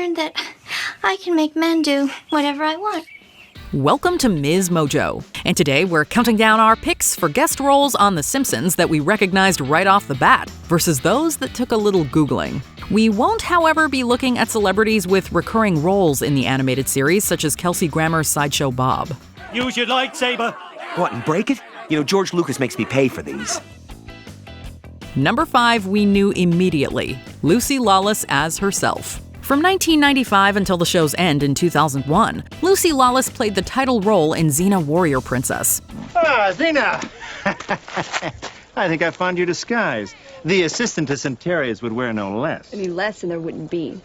learned that I can make men do whatever I want. Welcome to Ms. Mojo, and today we're counting down our picks for guest roles on The Simpsons that we recognized right off the bat versus those that took a little Googling. We won't, however, be looking at celebrities with recurring roles in the animated series, such as Kelsey Grammer's Sideshow Bob. Use your lightsaber. What, and break it? You know, George Lucas makes me pay for these. Number 5 we knew immediately, Lucy Lawless as herself. From 1995 until the show's end in 2001, Lucy Lawless played the title role in Xena Warrior Princess. Ah, Xena! I think I found your disguise. The assistant to Centaurius would wear no less. Any less and there wouldn't be.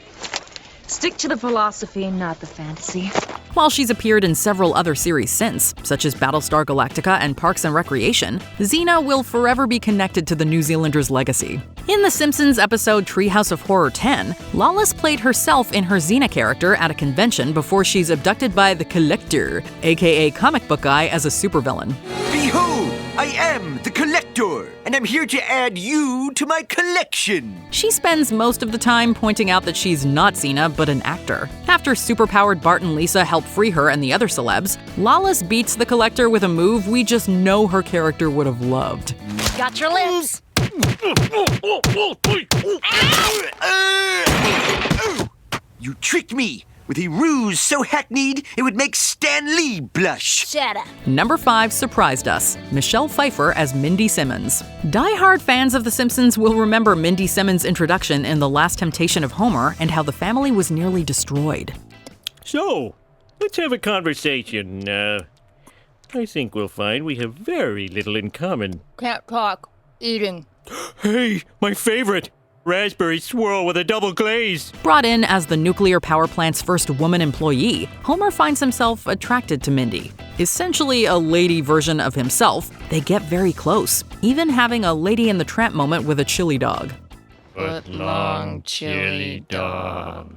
Stick to the philosophy, not the fantasy. While she's appeared in several other series since, such as Battlestar Galactica and Parks and Recreation, Xena will forever be connected to the New Zealander's legacy. In The Simpsons episode Treehouse of Horror 10, Lawless played herself in her Xena character at a convention before she's abducted by the Collector, aka comic book guy, as a supervillain. Behold, I am the Collector, and I'm here to add you to my collection. She spends most of the time pointing out that she's not Xena, but an actor. After superpowered Bart and Lisa help free her and the other celebs, Lawless beats the Collector with a move we just know her character would have loved. Got your lips. You tricked me with a ruse so hackneyed it would make Stan Lee blush. Shut up. Number 5 surprised us, Michelle Pfeiffer as Mindy Simmons. Die-hard fans of The Simpsons will remember Mindy Simmons' introduction in The Last Temptation of Homer and how the family was nearly destroyed. So, let's have a conversation. I think we'll find we have very little in common. Can't talk. Eating. Hey, my favorite! Raspberry swirl with a double glaze. Brought in as the nuclear power plant's first woman employee, Homer finds himself attracted to Mindy. Essentially a lady version of himself, they get very close, even having a Lady and the Tramp moment with a chili dog. Foot-long chili dog.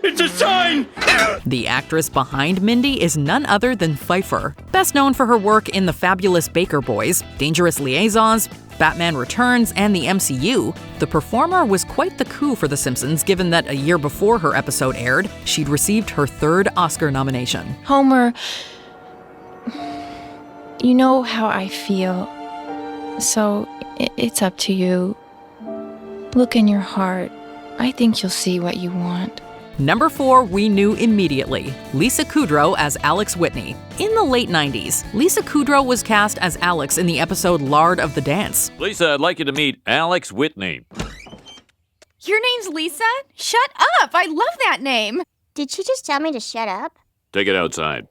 It's a sign! The actress behind Mindy is none other than Pfeiffer. Best known for her work in The Fabulous Baker Boys, Dangerous Liaisons, Batman Returns, and the MCU, the performer was quite the coup for The Simpsons given that a year before her episode aired, she'd received her 3rd Oscar nomination. Homer, you know how I feel, so it's up to you. Look in your heart. I think you'll see what you want. Number 4 we knew immediately, Lisa Kudrow as Alex Whitney. In the late 90s, Lisa Kudrow was cast as Alex in the episode Lard of the Dance. Lisa, I'd like you to meet Alex Whitney. Your name's Lisa? Shut up! I love that name! Did she just tell me to shut up? Take it outside.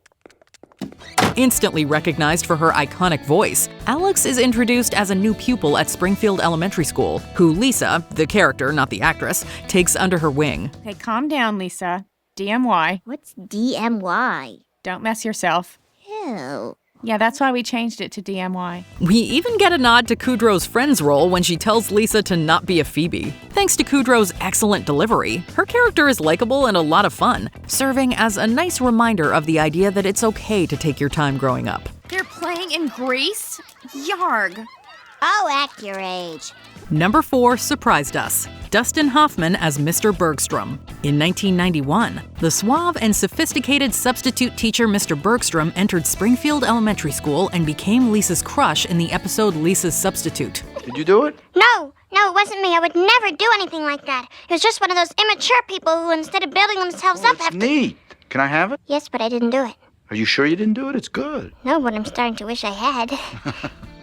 Instantly recognized for her iconic voice, Alex is introduced as a new pupil at Springfield Elementary School, who Lisa, the character, not the actress, takes under her wing. Hey, calm down, Lisa. DMY. What's DMY? Don't mess yourself. Ew. Yeah, that's why we changed it to DMY. We even get a nod to Kudrow's friend's role when she tells Lisa to not be a Phoebe. Thanks to Kudrow's excellent delivery, her character is likable and a lot of fun, serving as a nice reminder of the idea that it's okay to take your time growing up. They're playing in Greece? Yarg. Oh, act your age. Number 4 surprised us, Dustin Hoffman as Mr. Bergstrom. In 1991, the suave and sophisticated substitute teacher Mr. Bergstrom entered Springfield Elementary School and became Lisa's crush in the episode Lisa's Substitute. Did you do it? No, it wasn't me. I would never do anything like that. It was just one of those immature people who, instead of building themselves up, have to... Neat. Can I have it? Yes, but I didn't do it. Are you sure you didn't do it? It's good. No, but I'm starting to wish I had.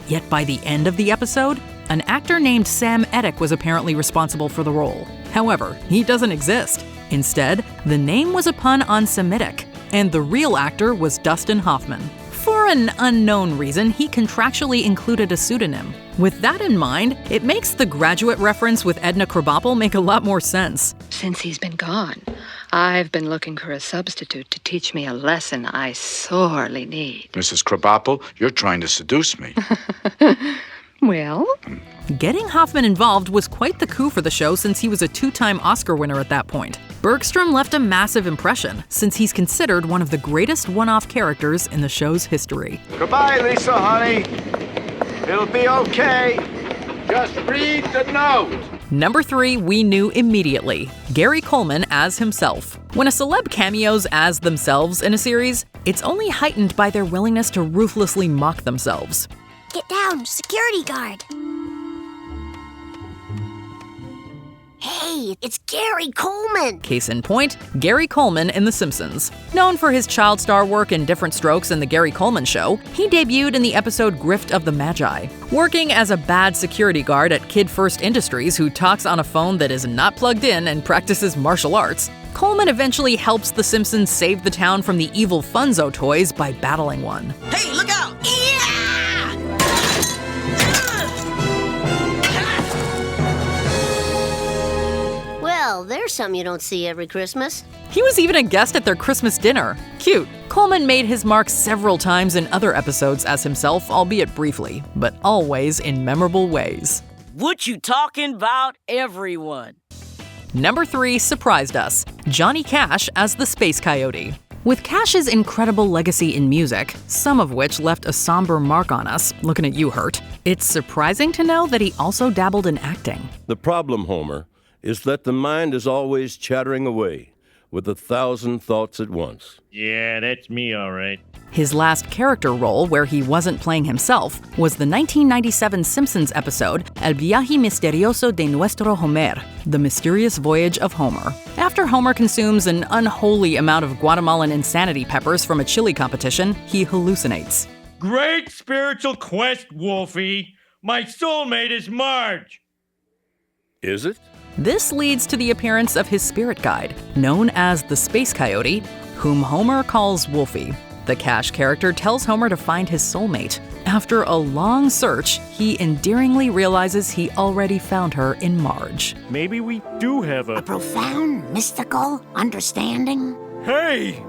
Yet by the end of the episode, an actor named Sam Ettick was apparently responsible for the role. However, he doesn't exist. Instead, the name was a pun on Semitic, and the real actor was Dustin Hoffman. For an unknown reason, he contractually included a pseudonym. With that in mind, it makes the Graduate reference with Edna Krabappel make a lot more sense. Since he's been gone, I've been looking for a substitute to teach me a lesson I sorely need. Mrs. Krabappel, you're trying to seduce me. Well? Getting Hoffman involved was quite the coup for the show since he was a 2-time Oscar winner at that point. Bergstrom left a massive impression, since he's considered one of the greatest one-off characters in the show's history. Goodbye, Lisa, honey. It'll be okay. Just read the note. Number 3, we knew immediately. Gary Coleman as himself. When a celeb cameos as themselves in a series, it's only heightened by their willingness to ruthlessly mock themselves. Get down, security guard. Hey, it's Gary Coleman. Case in point, Gary Coleman in The Simpsons. Known for his child star work in Different Strokes and The Gary Coleman Show, he debuted in the episode Grift of the Magi. Working as a bad security guard at Kid First Industries who talks on a phone that is not plugged in and practices martial arts, Coleman eventually helps The Simpsons save the town from the evil Funzo toys by battling one. Hey, look out! Well, there's something you don't see every Christmas. He was even a guest at their Christmas dinner. Cute. Coleman made his mark several times in other episodes as himself, albeit briefly, but always in memorable ways. What you talking about, everyone? Number 3 surprised us. Johnny Cash as the Space Coyote. With Cash's incredible legacy in music, some of which left a somber mark on us, looking at you, Hurt, it's surprising to know that he also dabbled in acting. The problem, Homer, is that the mind is always chattering away with 1,000 thoughts at once. Yeah, that's me, all right. His last character role, where he wasn't playing himself, was the 1997 Simpsons episode El viaje misterioso de nuestro Homer, The Mysterious Voyage of Homer. After Homer consumes an unholy amount of Guatemalan insanity peppers from a chili competition, he hallucinates. Great spiritual quest, Wolfie. My soulmate is Marge. Is it? This leads to the appearance of his spirit guide, known as the Space Coyote, whom Homer calls Wolfie. The Cash character tells Homer to find his soulmate. After a long search, he endearingly realizes he already found her in Marge. Maybe we do have a profound, mystical understanding. Hey!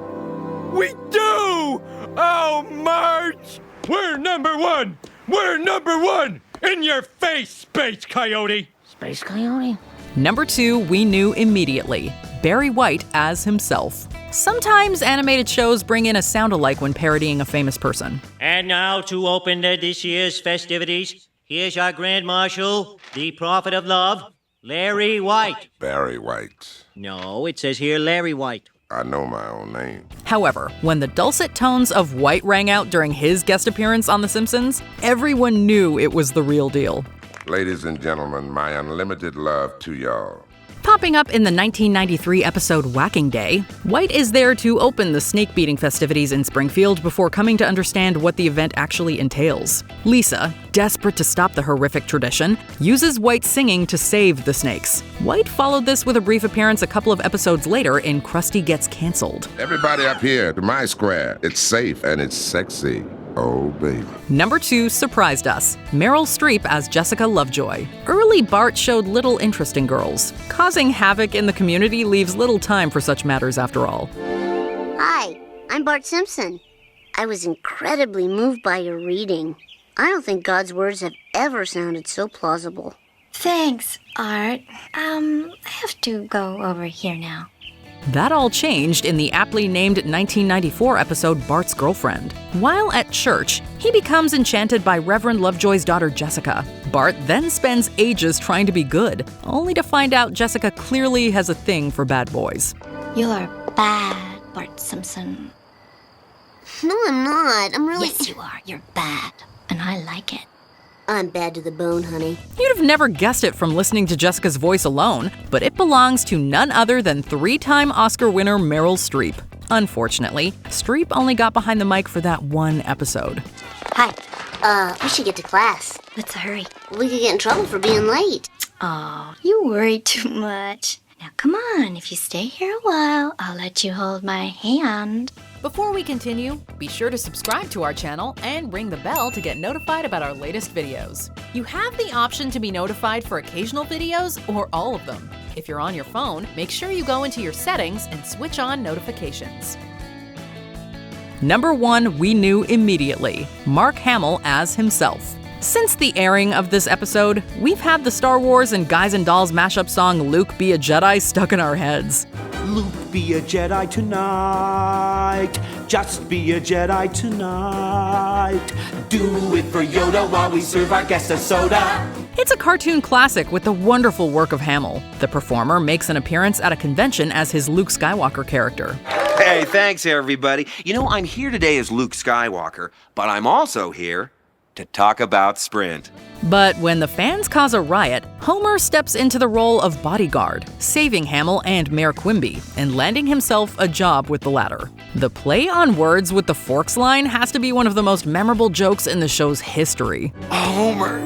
We do! Oh, Marge! We're number one! We're number one! In your face, Space Coyote! Space Coyote? Number 2, we knew immediately. Barry White as himself. Sometimes animated shows bring in a sound-alike when parodying a famous person. And now to open this year's festivities, here's our Grand Marshal, the Prophet of Love, Larry White. Barry White. No, it says here Larry White. I know my own name. However, when the dulcet tones of White rang out during his guest appearance on The Simpsons, everyone knew it was the real deal. Ladies and gentlemen, my unlimited love to y'all. Popping up in the 1993 episode Whacking Day, White is there to open the snake-beating festivities in Springfield before coming to understand what the event actually entails. Lisa, desperate to stop the horrific tradition, uses White's singing to save the snakes. White followed this with a brief appearance a couple of episodes later in Krusty Gets Cancelled. Everybody up here to my square. It's safe and it's sexy. Oh, baby. Number 2 surprised us. Meryl Streep as Jessica Lovejoy. Early Bart showed little interest in girls. Causing havoc in the community leaves little time for such matters after all. Hi, I'm Bart Simpson. I was incredibly moved by your reading. I don't think God's words have ever sounded so plausible. Thanks, Art. I have to go over here now. That all changed in the aptly named 1994 episode Bart's Girlfriend. While at church, he becomes enchanted by Reverend Lovejoy's daughter Jessica. Bart then spends ages trying to be good, only to find out Jessica clearly has a thing for bad boys. You're bad, Bart Simpson. No, I'm not. I'm really... Yes, you are. You're bad, and I like it. I'm bad to the bone, honey. You'd have never guessed it from listening to Jessica's voice alone, but it belongs to none other than 3-time Oscar winner Meryl Streep. Unfortunately, Streep only got behind the mic for that one episode. Hi. We should get to class. Let's hurry. We could get in trouble for being late. Oh, you worry too much. Now come on, if you stay here a while, I'll let you hold my hand. Before we continue, be sure to subscribe to our channel and ring the bell to get notified about our latest videos. You have the option to be notified for occasional videos or all of them. If you're on your phone, make sure you go into your settings and switch on notifications. Number 1, we knew immediately. Mark Hamill as himself. Since the airing of this episode, we've had the Star Wars and Guys and Dolls mashup song Luke Be a Jedi stuck in our heads. Luke, be a Jedi tonight. Just be a Jedi tonight. Do it for Yoda while we serve our guests a soda. It's a cartoon classic with the wonderful work of Hamill. The performer makes an appearance at a convention as his Luke Skywalker character. Hey, thanks, everybody. You know, I'm here today as Luke Skywalker, but I'm also here to talk about Sprint. But when the fans cause a riot, Homer steps into the role of bodyguard, saving Hamill and Mayor Quimby, and landing himself a job with the latter. The play on words with the forks line has to be one of the most memorable jokes in the show's history. Homer,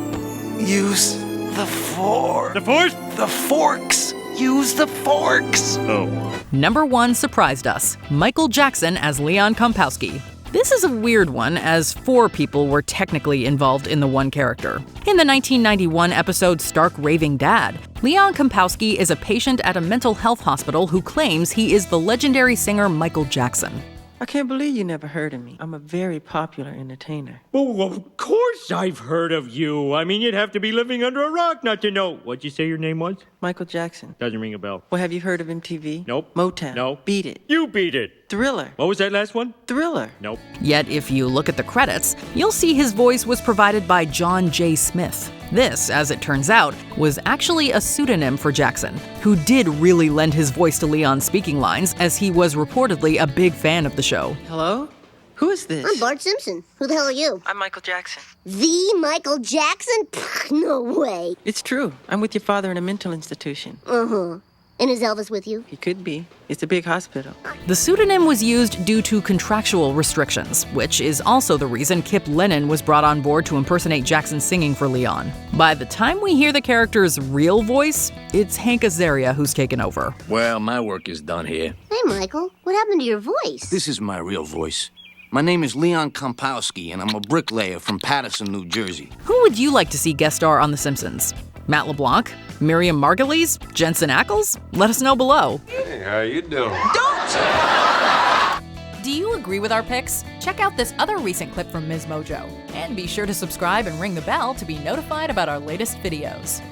use the fork. The Force? The forks. Use the forks. Oh. Number 1 surprised us, Michael Jackson as Leon Kompowski. This is a weird one, as 4 people were technically involved in the one character. In the 1991 episode Stark Raving Dad, Leon Kompowski is a patient at a mental health hospital who claims he is the legendary singer Michael Jackson. I can't believe you never heard of me. I'm a very popular entertainer. Well, of course I've heard of you. I mean, you'd have to be living under a rock not to know. What'd you say your name was? Michael Jackson. Doesn't ring a bell. Well, have you heard of MTV? Nope. Motown? No. Beat It? You beat it. Thriller? What was that last one? Thriller. Nope. Yet if you look at the credits, you'll see his voice was provided by John J. Smith. This, as it turns out, was actually a pseudonym for Jackson, who did really lend his voice to Leon's speaking lines, as he was reportedly a big fan of the show. Hello? Who is this? I'm Bart Simpson. Who the hell are you? I'm Michael Jackson. The Michael Jackson? Pfft, no way. It's true. I'm with your father in a mental institution. Uh-huh. And is Elvis with you? He could be. It's a big hospital. The pseudonym was used due to contractual restrictions, which is also the reason Kip Lennon was brought on board to impersonate Jackson singing for Leon. By the time we hear the character's real voice, it's Hank Azaria who's taken over. Well, my work is done here. Hey, Michael. What happened to your voice? This is my real voice. My name is Leon Kompowski, and I'm a bricklayer from Paterson, New Jersey. Who would you like to see guest star on The Simpsons? Matt LeBlanc? Miriam Margolyes? Jensen Ackles? Let us know below. Hey, how you doing? Do you agree with our picks? Check out this other recent clip from Ms. Mojo. And be sure to subscribe and ring the bell to be notified about our latest videos.